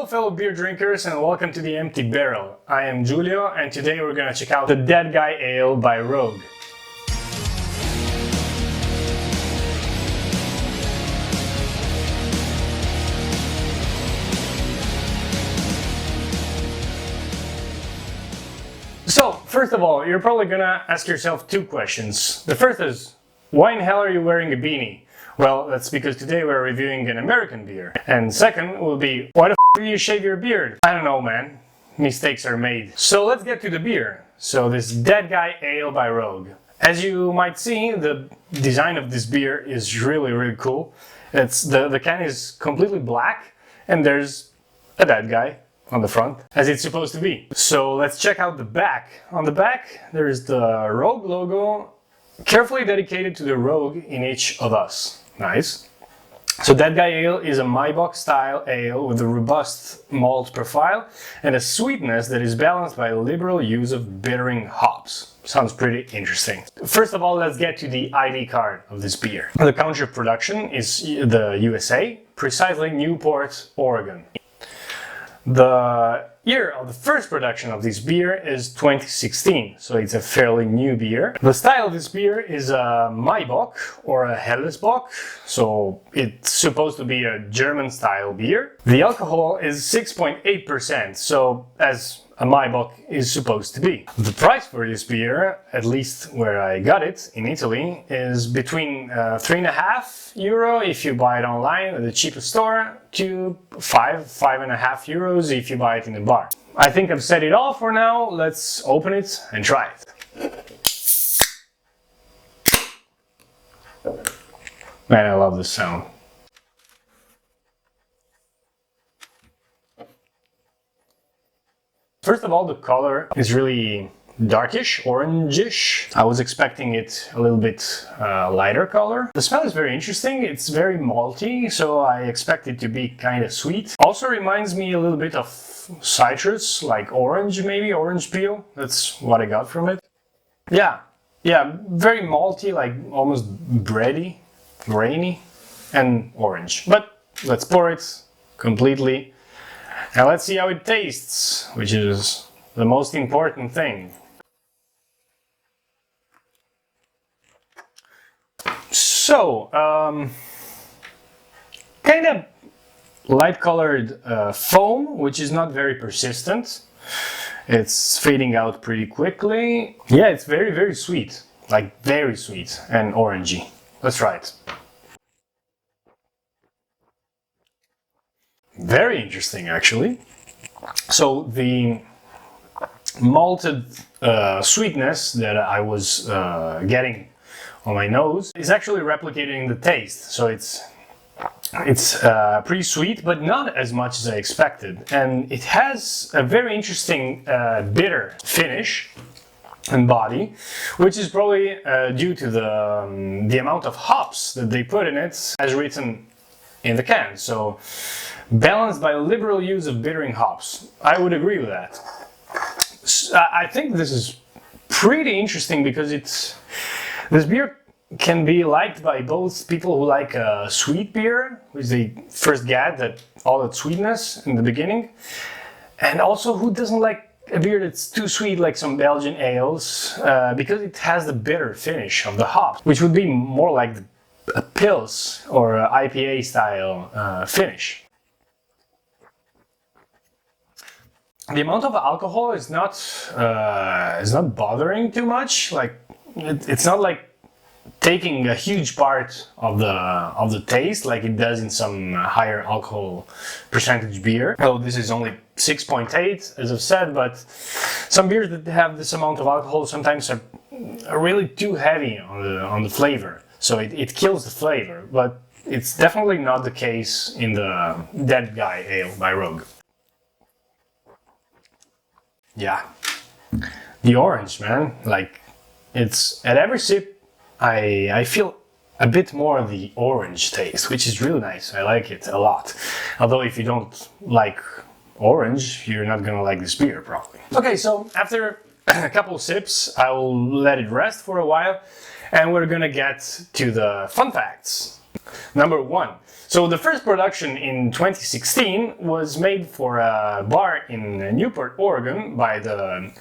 fellow beer drinkers, and welcome to the Empty Barrel. I am Giulio, and today we're gonna check out the Dead Guy Ale by Rogue. So, first of all, you're probably gonna ask yourself two questions. The first is, why in hell are you wearing a beanie? Well, that's because today we're reviewing an American beer. And second will be, why the f do you shave your beard? I don't know, man. Mistakes are made. So let's get to the beer. So this Dead Guy Ale by Rogue. As you might see, the design of this beer is really cool. The can is completely black and there's a dead guy on the front, as it's supposed to be. So let's check out the back. On the back, there's the Rogue logo, carefully dedicated to the Rogue in each of us. Nice. So Dead Guy Ale is a Maibock style ale with a robust malt profile and a sweetness that is balanced by a liberal use of bittering hops. Sounds pretty interesting. First of all, let's get to the ID card of this beer. The country of production is the USA, precisely Newport, Oregon. The year of the first production of this beer is 2016, so it's a fairly new beer. The style of this beer is a Maibock or a Hellesbock, so it's supposed to be a German-style beer. The alcohol is 6.8%, so as a Maibock is supposed to be. The price for this beer, at least where I got it in Italy, is between €3.5 if you buy it online at the cheapest store to €5.5 if you buy it in the bar. I think I've said it all for now. Let's open it and try it. Man, I love this sound. First of all, the color is really darkish, orangish. I was expecting it a little bit lighter color. The smell is very interesting. It's very malty, so I expect it to be kind of sweet. Also reminds me a little bit of citrus, like orange maybe, orange peel. That's what I got from it. Yeah, very malty, like almost bready, grainy, and orange. But let's pour it completely. And let's see how it tastes, which is the most important thing. So, kind of light-colored foam, which is not very persistent. It's fading out pretty quickly. Yeah, it's very sweet, like very sweet and orangey. Let's try it. Very interesting, actually. So the malted sweetness that I was getting on my nose is actually replicating the taste. So it's pretty sweet, but not as much as I expected. And it has a very interesting bitter finish and body, which is probably due to the amount of hops that they put in it, as written in the can. So balanced by a liberal use of bittering hops. I would agree with that. I think this is pretty interesting because this beer can be liked by both people who like sweet beer, which they first get all that sweetness in the beginning, and also who doesn't like a beer that's too sweet, like some Belgian ales, because it has the bitter finish of the hops, which would be more like a Pils or a IPA style finish. The amount of alcohol is not bothering too much. Like it's not like taking a huge part of the taste like it does in some higher alcohol percentage beer. Oh, this is only 6.8, as I've said, but some beers that have this amount of alcohol sometimes are really too heavy on the flavor. So it kills the flavor, but it's definitely not the case in the Dead Guy Ale by Rogue. Yeah, the orange, man, like it's at every sip I feel a bit more of the orange taste, which is really nice. I like it a lot. Although if you don't like orange, you're not gonna like this beer probably. Okay, so after a couple of sips, I will let it rest for a while and we're gonna get to the fun facts. Number 1. So the first production in 2016 was made for a bar in Newport, Oregon by the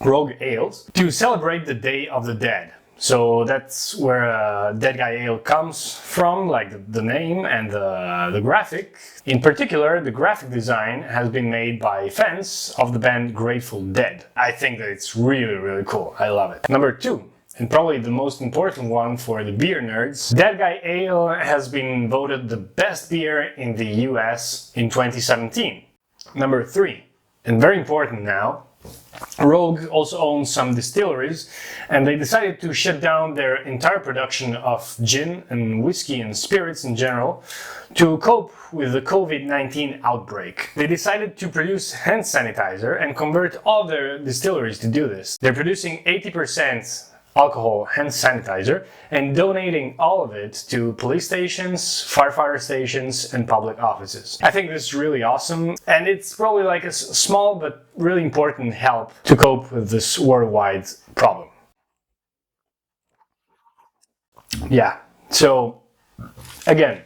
Rogue Ales to celebrate the Day of the Dead. So that's where Dead Guy Ale comes from, like the name and the graphic. In particular, the graphic design has been made by fans of the band Grateful Dead. I think that it's really, really cool. I love it. Number 2. And probably the most important one for the beer nerds, Dead Guy Ale has been voted the best beer in the US in 2017. Number 3, and very important now, Rogue also owns some distilleries, and they decided to shut down their entire production of gin and whiskey and spirits in general to cope with the COVID-19 outbreak. They decided to produce hand sanitizer and convert all their distilleries to do this. They're producing 80% alcohol hand sanitizer and donating all of it to police stations, firefighter stations, and public offices. I think this is really awesome, and it's probably like a small but really important help to cope with this worldwide problem. Yeah, so again,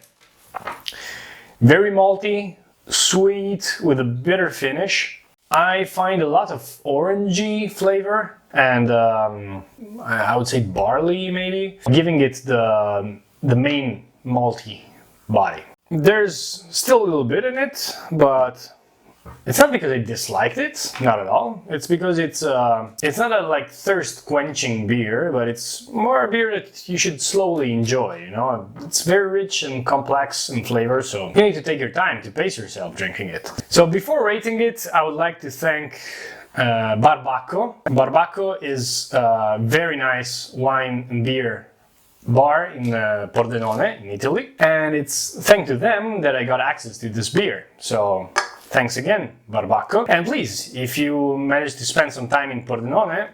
very malty, sweet with a bitter finish. I find a lot of orangey flavor and I would say barley maybe, giving it the main malty body. There's still a little bit in it, but it's not because I disliked it, not at all. It's because it's not a like thirst quenching beer, but it's more a beer that you should slowly enjoy, you know. It's very rich and complex in flavor, so you need to take your time to pace yourself drinking it. So before rating it, I would like to thank Barbacco. Barbacco is a very nice wine and beer bar in Pordenone in Italy, and it's thanks to them that I got access to this beer. So thanks again, Barbacco. And please, if you manage to spend some time in Pordenone,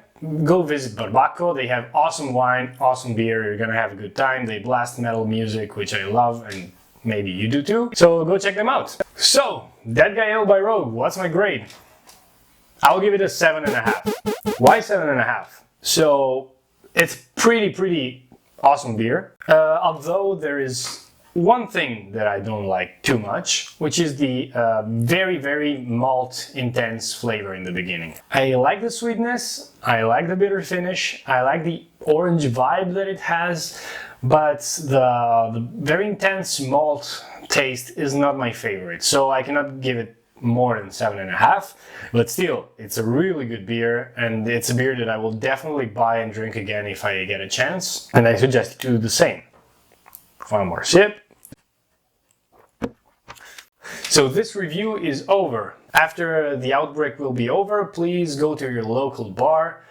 go visit Barbacco. They have awesome wine, awesome beer. You're gonna have a good time. They blast metal music, which I love, and maybe you do too. So go check them out. So, Dead Guy Ale by Rogue, what's my grade? I'll give it a 7.5. Why 7.5? So, it's pretty awesome beer. Although there is one thing that I don't like too much, which is the very malt intense flavor in the beginning. I like the sweetness, I like the bitter finish, I like the orange vibe that it has, but the very intense malt taste is not my favorite, so I cannot give it more than 7.5, but still, it's a really good beer, and it's a beer that I will definitely buy and drink again if I get a chance, and I suggest you do the same. One more sip. So this review is over. After the outbreak will be over, please go to your local bar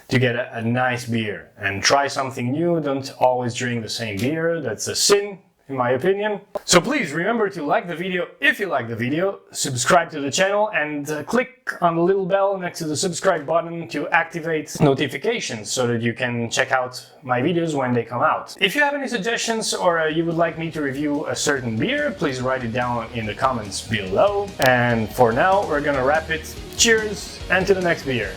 to get a nice beer and try something new. Don't always drink the same beer. That's a sin, in my opinion. So please remember to like the video if you like the video, subscribe to the channel, and click on the little bell next to the subscribe button to activate notifications so that you can check out my videos when they come out. If you have any suggestions or you would like me to review a certain beer, please write it down in the comments below. And for now, we're gonna wrap it. Cheers, and to the next beer.